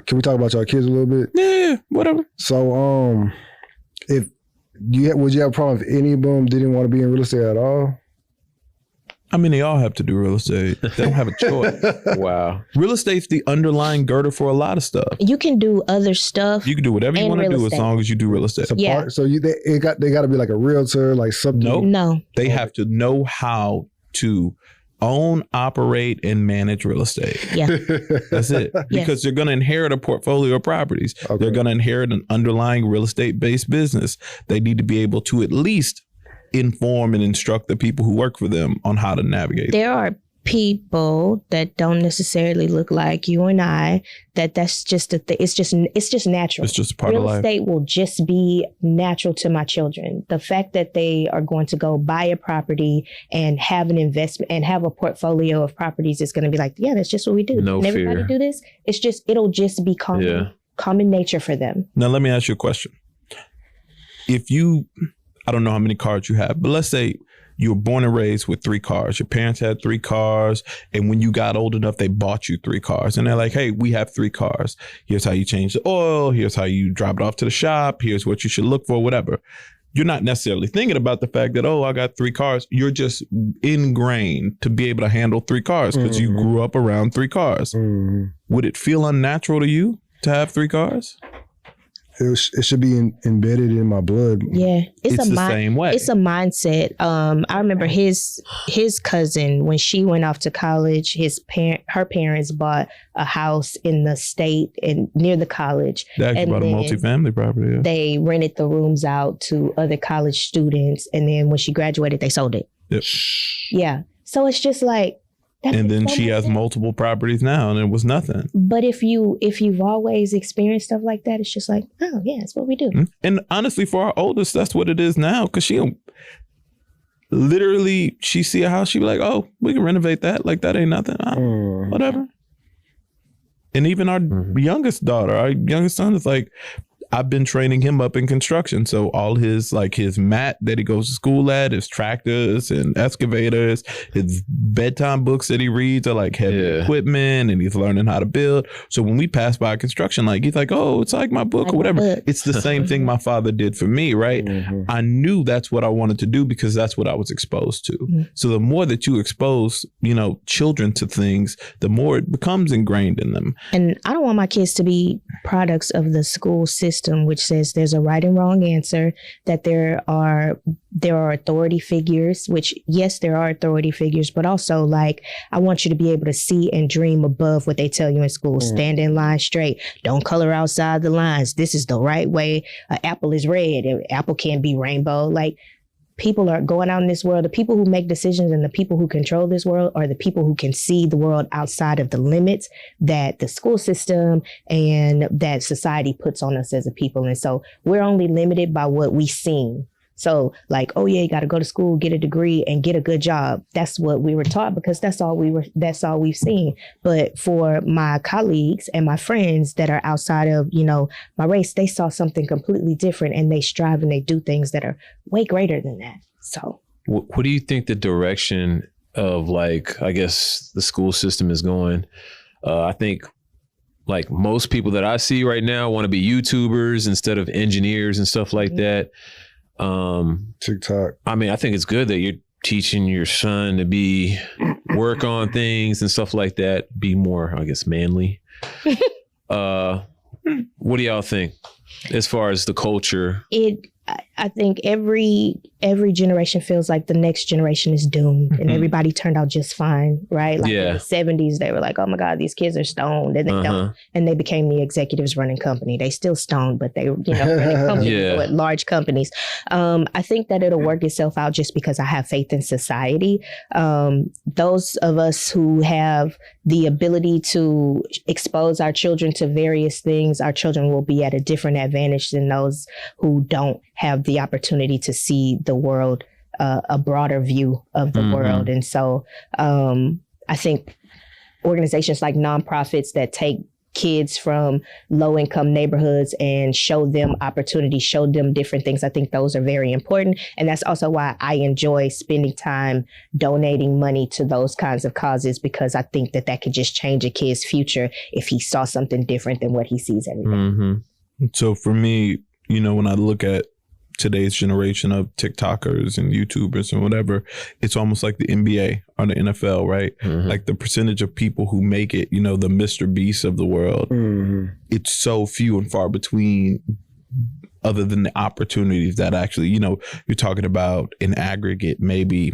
Can we talk about your kids a little bit? Yeah, whatever. So, would you have a problem if any of them didn't want to be in real estate at all? I mean, they all have to do real estate. They don't have a choice. Wow. Real estate's the underlying girder for a lot of stuff. You can do other stuff. You can do whatever you want to do as long as you do real estate. So they got to be like a realtor, like something. Nope. No. They have to know how to own, operate, and manage real estate. Yeah. That's it. Because they're going to inherit a portfolio of properties. Okay. They're going to inherit an underlying real estate-based business. They need to be able to at least inform and instruct the people who work for them on how to navigate. There are people that don't necessarily look like you and I. That's just a thing. It's just natural. It's just a part of life. Real estate will just be natural to my children. The fact that they are going to go buy a property and have an investment and have a portfolio of properties is going to be like, yeah, that's just what we do. No and fear. Everybody do this. It'll just be common nature for them. Now let me ask you a question. I don't know how many cars you have, but let's say you were born and raised with 3 cars. Your parents had 3 cars. And when you got old enough, they bought you 3 cars. And they're like, hey, we have 3 cars. Here's how you change the oil. Here's how you drop it off to the shop. Here's what you should look for, whatever. You're not necessarily thinking about the fact that, I got 3 cars. You're just ingrained to be able to handle 3 cars because you grew up around 3 cars. Would it feel unnatural to you to have 3 cars? It should be embedded in my blood. Yeah, it's the same way. It's a mindset. I remember his cousin when she went off to college. Her parents bought a house in the state and near the college. They actually bought a multifamily property. Yeah. They rented the rooms out to other college students, and then when she graduated, they sold it. Yep. Yeah, so it's just like. And then she has multiple properties now, and it was nothing. But if you've always experienced stuff like that, it's just like, oh yeah, it's what we do. And honestly, for our oldest, that's what it is now. Because she see a house, she be like, oh, we can renovate that. Like that ain't nothing. Whatever. And even our youngest daughter, our youngest son is like, I've been training him up in construction. So all his mat that he goes to school at, his tractors and excavators, his bedtime books that he reads are like heavy equipment, and he's learning how to build. So when we pass by construction, he's like, oh, it's like my book or whatever. It's the same thing my father did for me, right? I knew that's what I wanted to do because that's what I was exposed to. So the more that you expose, children to things, the more it becomes ingrained in them. And I don't want my kids to be products of the school system, which says there's a right and wrong answer, that there are authority figures, which yes, there are authority figures, but also I want you to be able to see and dream above what they tell you in school. Stand in line straight. Don't color outside the lines. This is the right way. An apple is red. An apple can't be rainbow. People are going out in this world. The people who make decisions and the people who control this world are the people who can see the world outside of the limits that the school system and that society puts on us as a people. And so we're only limited by what we see. So you got to go to school, get a degree and get a good job. That's what we were taught because that's all we've seen. But for my colleagues and my friends that are outside of, my race, they saw something completely different and they strive and they do things that are way greater than that. So what do you think the direction of I guess the school system is going? I think most people that I see right now want to be YouTubers instead of engineers and stuff like that. TikTok. I mean, I think it's good that you're teaching your son to work on things and stuff like that, be more, I guess, manly. What do y'all think as far as the culture? I think every every generation feels like the next generation is doomed and everybody turned out just fine, right? Like in the 70s, they were like, oh my God, these kids are stoned. And they don't. And they became the executives running company. They still stoned, but they, running companies with large companies. I think that it'll work itself out just because I have faith in society. Those of us who have the ability to expose our children to various things, our children will be at a different advantage than those who don't have the opportunity to see the world, a broader view of the world. And so I think organizations like nonprofits that take kids from low-income neighborhoods and show them opportunities, show them different things. I think those are very important. And that's also why I enjoy spending time donating money to those kinds of causes, because I think that that could just change a kid's future if he saw something different than what he sees every day. So for me, when I look at today's generation of TikTokers and YouTubers and whatever, it's almost like the NBA or the NFL, right? Like the percentage of people who make it, the Mr. Beast of the world, it's so few and far between, other than the opportunities that actually, you're talking about in aggregate, maybe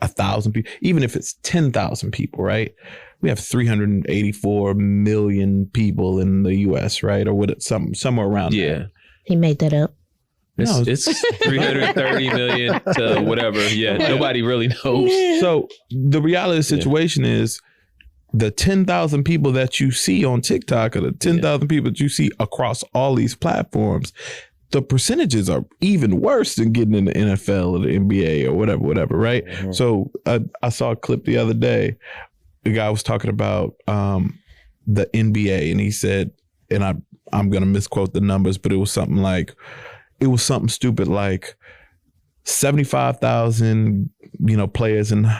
1,000 people, even if it's 10,000 people, right? We have 384 million people in the US, right? Or what? Somewhere around there. He made that up. It's 330 million to whatever. Nobody really knows. So the reality of the situation is the 10,000 people that you see on TikTok or the 10,000 people that you see across all these platforms, the percentages are even worse than getting in the NFL or the NBA or whatever, right? So I saw a clip the other day. The guy was talking about the NBA, and he said, and I'm going to misquote the numbers, but it was something stupid like 75,000, players in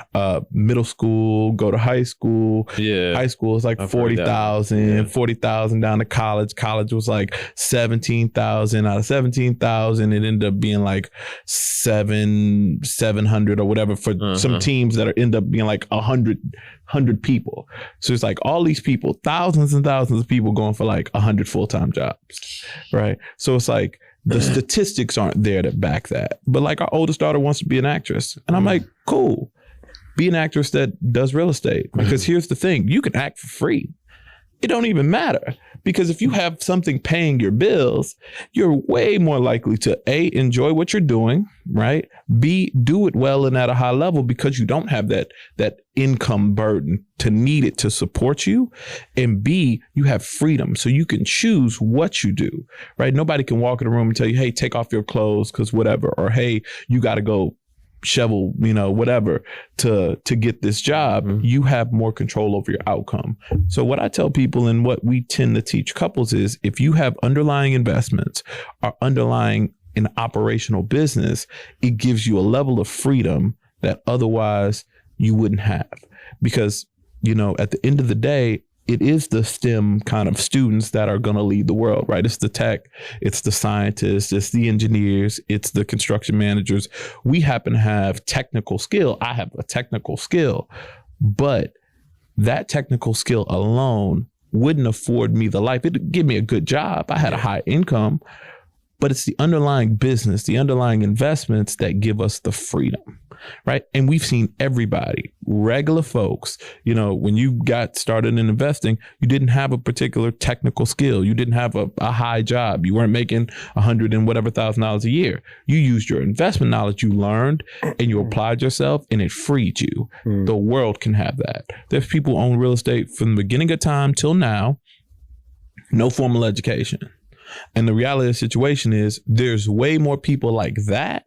middle school go to high school. High school is like 40,000, 40,000 down to college. College was like 17,000. Out of 17,000, it ended up being like 700 or whatever for some teams that end up being like 100 people. So it's like all these people, thousands and thousands of people going for like 100 full-time jobs, right? So it's like, the statistics aren't there to back that. But like our oldest daughter wants to be an actress. And I'm like, cool. Be an actress that does real estate. Because here's the thing. You can act for free. It don't even matter. Because if you have something paying your bills, you're way more likely to A, enjoy what you're doing, right? B, do it well and at a high level because you don't have that income burden to need it to support you. And B, you have freedom. So you can choose what you do, right? Nobody can walk in a room and tell you, hey, take off your clothes because whatever. Or, hey, you got to go shovel, whatever to get this job. You have more control over your outcome. So what I tell people and what we tend to teach couples is if you have underlying investments or underlying an operational business, it gives you a level of freedom that otherwise you wouldn't have. Because, at the end of the day, it is the STEM kind of students that are going to lead the world, right? It's the tech, it's the scientists, it's the engineers, it's the construction managers. We happen to have technical skill. I have a technical skill, but that technical skill alone wouldn't afford me the life. It'd give me a good job. I had a high income, but it's the underlying business, the underlying investments that give us the freedom, right? And we've seen everybody, regular folks, when you got started in investing, you didn't have a particular technical skill. You didn't have a high job. You weren't making $100 and whatever $1,000 a year. You used your investment knowledge you learned and you applied yourself and it freed you. The world can have that. There's people who own real estate from the beginning of time till now, no formal education. And the reality of the situation is there's way more people like that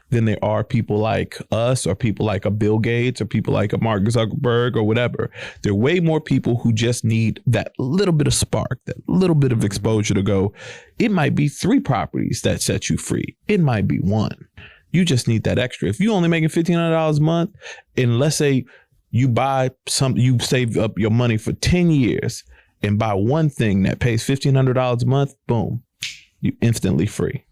than there are people like us or people like a Bill Gates or people like a Mark Zuckerberg or whatever. There are way more people who just need that little bit of spark, that little bit of exposure to go, it might be 3 properties that set you free. It might be 1. You just need that extra. If you're only making $1,500 a month, and let's say you you save up your money for 10 years and buy one thing that pays $1,500 a month, boom, you instantly free,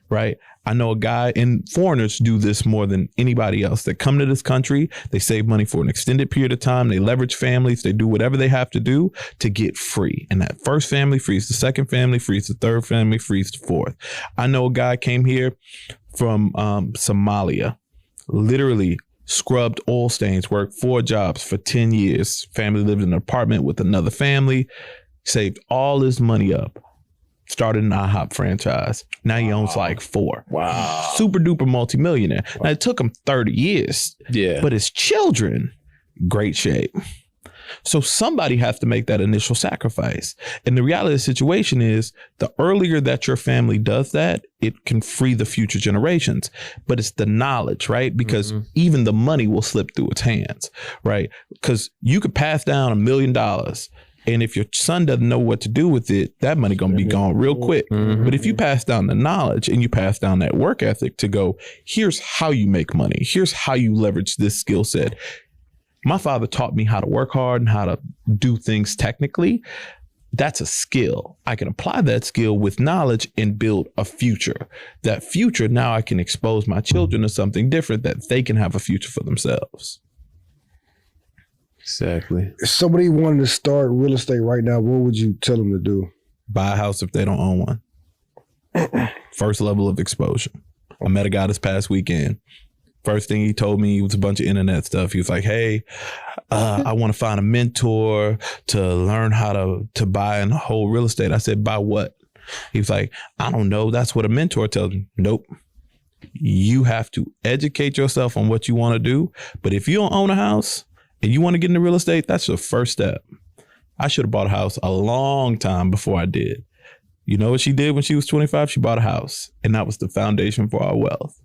right? I know a guy, and foreigners do this more than anybody else. They come to this country, they save money for an extended period of time, they leverage families, they do whatever they have to do to get free. And that first family frees the second family, frees the third family, frees the fourth. I know a guy came here from Somalia, literally scrubbed oil stains, worked 4 jobs for 10 years. Family lived in an apartment with another family, saved all his money up, started an IHOP franchise. Now he owns like 4. Wow. Super duper multimillionaire. Now it took him 30 years. Yeah. But his children, great shape. So somebody has to make that initial sacrifice. And the reality of the situation is the earlier that your family does that, it can free the future generations. But it's the knowledge, right? Because even the money will slip through its hands, right? Because you could pass down $1 million. And if your son doesn't know what to do with it, that money going to be gone real quick. But if you pass down the knowledge and you pass down that work ethic to go, here's how you make money. Here's how you leverage this skill set. My father taught me how to work hard and how to do things technically. That's a skill. I can apply that skill with knowledge and build a future. That future, now I can expose my children to something different that they can have a future for themselves. Exactly. If somebody wanted to start real estate right now, what would you tell them to do? Buy a house if they don't own one. First level of exposure. I met a guy this past weekend. First thing he told me was a bunch of internet stuff. He was like, hey, I want to find a mentor to learn how to buy and hold real estate. I said, buy what? He was like, I don't know. That's what a mentor tells me. Nope. You have to educate yourself on what you want to do. But if you don't own a house and you want to get into real estate, that's your first step. I should have bought a house a long time before I did. You know what she did when she was 25? She bought a house. And that was the foundation for our wealth.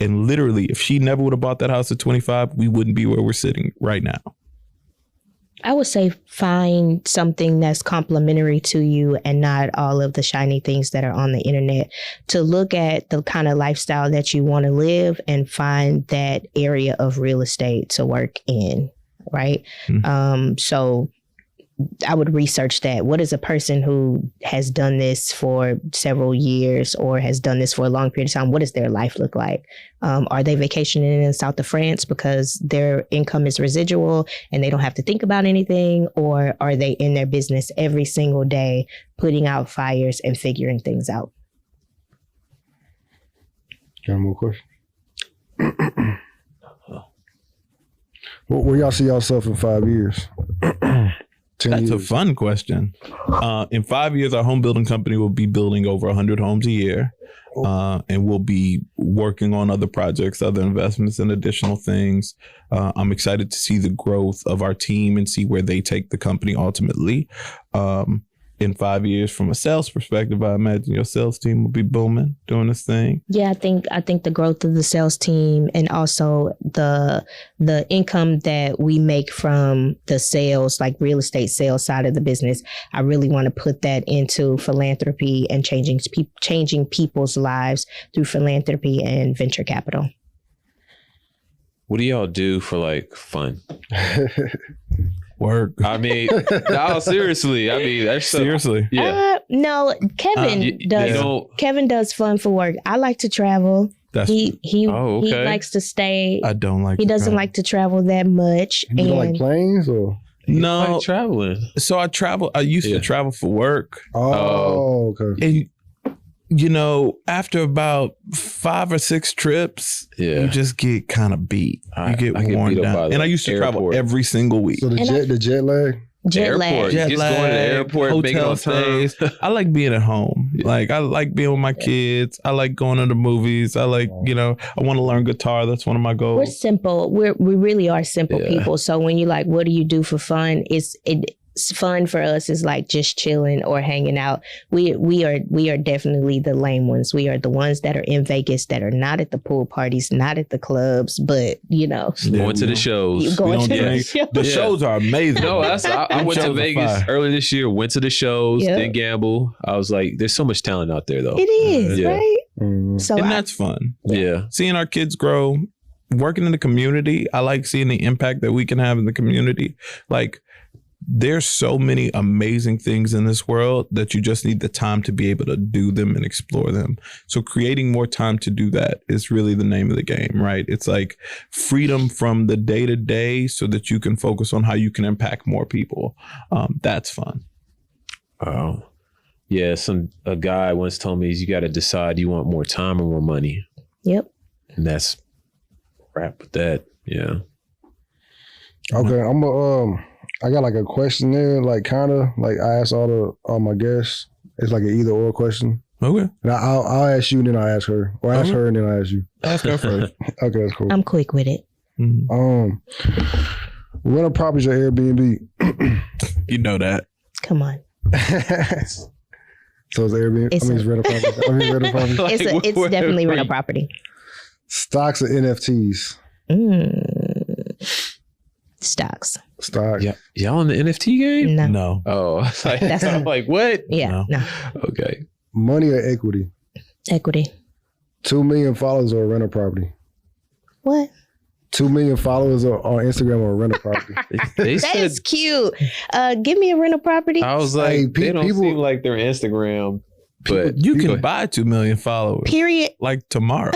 And literally, if she never would have bought that house at 25, we wouldn't be where we're sitting right now. I would say find something that's complementary to you and not all of the shiny things that are on the internet. To look at the kind of lifestyle that you want to live and find that area of real estate to work in, right? So I would research that. What is a person who has done this for several years or has done this for a long period of time? What does their life look like? Are they vacationing in the south of France because their income is residual and they don't have to think about anything? Or are they in their business every single day, putting out fires and figuring things out? Got more questions? Where y'all see yourself in 5 years? That's a fun question. In 5 years, our home building company will be building over 100 homes a year. And we'll be working on other projects, other investments and additional things. I'm excited to see the growth of our team and see where they take the company ultimately. In 5 years, from a sales perspective, I imagine your sales team will be booming, doing this thing. Yeah, I think the growth of the sales team and also the income that we make from the sales, like real estate sales side of the business, I really want to put that into philanthropy and changing people's lives through philanthropy and venture capital. What do y'all do for like fun? Work. I mean, no, seriously. I mean, that's seriously. Yeah. No, Kevin does. Kevin does fun for work. I like to travel. He likes to stay. I don't like. He doesn't like to travel that much. You don't like planes or? No, like traveling. So I travel. I used to travel for work. Oh, okay. And you know, after about 5 or 6 trips, you just get kind of beat. You get worn down. And I used to travel every single week. So the jet lag? Jet lag. Just going to the airport, hotel stays. I like being at home. Like I like being with my kids. I like going to the movies. I like, I want to learn guitar. That's one of my goals. We're simple. We really are simple people. So when you like, what do you do for fun? It's fun for us is like just chilling or hanging out. We are definitely the lame ones. We are the ones that are in Vegas that are not at the pool parties, not at the clubs, but going to the shows. The shows are amazing. No, I went to Vegas earlier this year. Went to the shows, didn't gamble. I was like, there's so much talent out there, though. It is, right? Mm-hmm. So that's fun. Yeah, seeing our kids grow, working in the community. I like seeing the impact that we can have in the community. Like, there's so many amazing things in this world that you just need the time to be able to do them and explore them. So creating more time to do that is really the name of the game, right? It's like freedom from the day to day so that you can focus on how you can impact more people. That's fun. Yeah, a guy once told me you got to decide you want more time or more money. Yep. And that's wrap with that. Yeah. Okay, I got like a question there, like kind of like I ask all my guests. It's like an either or question. Okay. And I'll ask you and then I'll ask her, or ask her and then I'll ask you. Ask her first. Okay, that's cool. I'm quick with it. Rental properties or Airbnb? You know that. Come on. So it's Airbnb. It's rental property. Rental property. It's definitely rental property. Stocks or NFTs? Stocks. Stocks. Yeah. Y'all in the NFT game? No. Oh, I'm like, what? Yeah. No. Okay. Money or equity? Equity. 2 million followers or a rental property? What? 2 million followers on Instagram or a rental property? That is cute. Give me a rental property. I was like, they don't seem like they're Instagram. But you can buy 2 million followers. Period. Like tomorrow.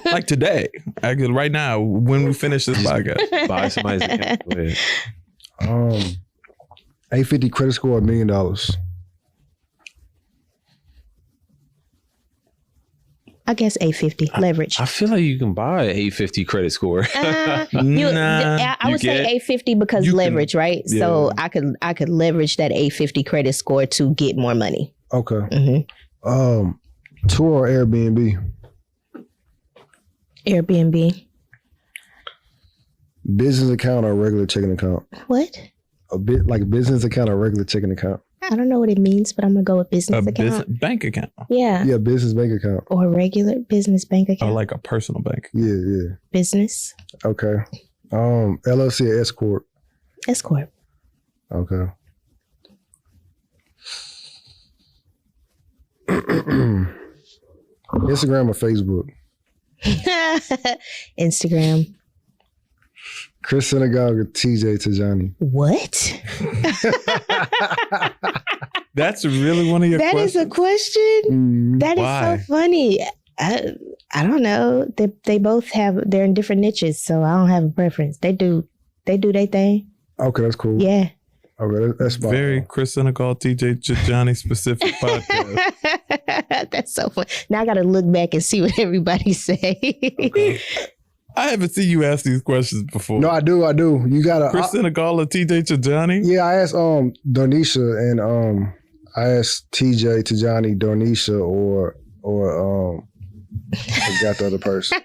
Like today. Actually, right now, when we finish this podcast. Buy somebody's account. Go ahead. 850 credit score, $1 million. I guess 850 leverage. I feel like you can buy an 850 credit score. I would say 850 because leverage, right? Yeah. So I could leverage that 850 credit score to get more money. Okay. Mm-hmm. Tour or Airbnb? Airbnb. Business account or regular checking account? What? A bit like a business account or regular checking account? I don't know what it means, but I'm gonna go with business account. Bank account. Yeah. Yeah, business bank account. Or regular business bank account. Or like a personal bank. Yeah. Business. Okay. LLC or S Corp? S Corp. Okay. Instagram or Facebook? Instagram. Chris Synagogue or TJ Tajani? What? That's really one of your questions? That is a question? That is so funny. I don't know. They both they're in different niches, so I don't have a preference. They do their thing. Okay, that's cool. Yeah. Okay, that's fine. Very Chris Synagogue, TJ Tajani specific podcast. That's so fun. Now I got to look back and see what everybody say. Okay. I haven't seen you ask these questions before. No, I do. You gotta Chris Synagogue or TJ Tajani? Yeah, I asked Donisha and I asked TJ Tajani, Donisha, or I forgot the other person.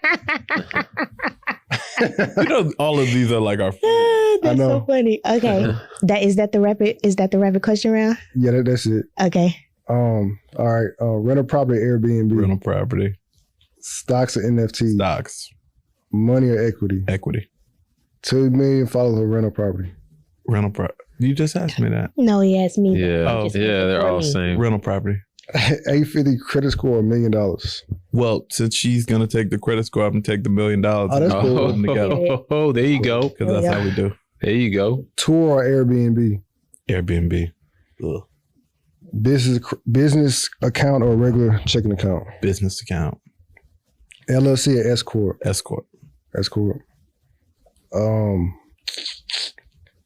You know, all of these are like our That's so funny. Okay. Is that the rapid question round? Yeah, that's it. Okay. All right. Rental property, Airbnb. Rental property. Stocks or NFT? Stocks. Money or equity? Equity. 2 million followers or rental property? Rental property. You just asked me that. No, he asked me. Yeah. They're all the same. Rental property. 850 credit score, $1 million. Well, since she's gonna take the credit score, I'm gonna take the $1 million. Oh, that's cool. Oh, there you go. Because that's how we do. There you go. Tour or Airbnb? Airbnb. Ugh. Business account or regular checking account? Business account. LLC or S Corp? S Corp. S Corp.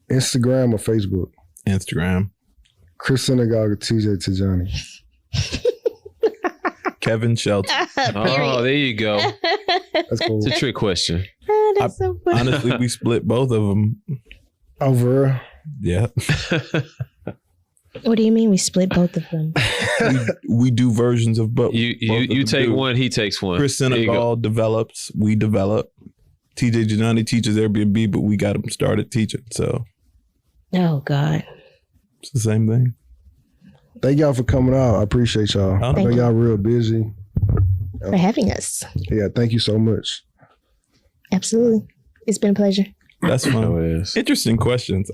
Instagram or Facebook? Instagram. Chris Synagogue or TJ Tajani? Kevan Shelton. Oh, there you go. That's cool. It's a trick question. Oh, that's so funny. Honestly, we split both of them. Over. Yeah. What do you mean we split both of them? we do versions of both. You take one, he takes one. Chris Synagogue develops, we develop. TJ Tajani teaches Airbnb, but we got him started teaching. So. Oh, God. It's the same thing. Thank y'all for coming out. I appreciate y'all. I know y'all real busy. For having us. Yeah, thank you so much. Absolutely. It's been a pleasure. That's fun. Interesting questions.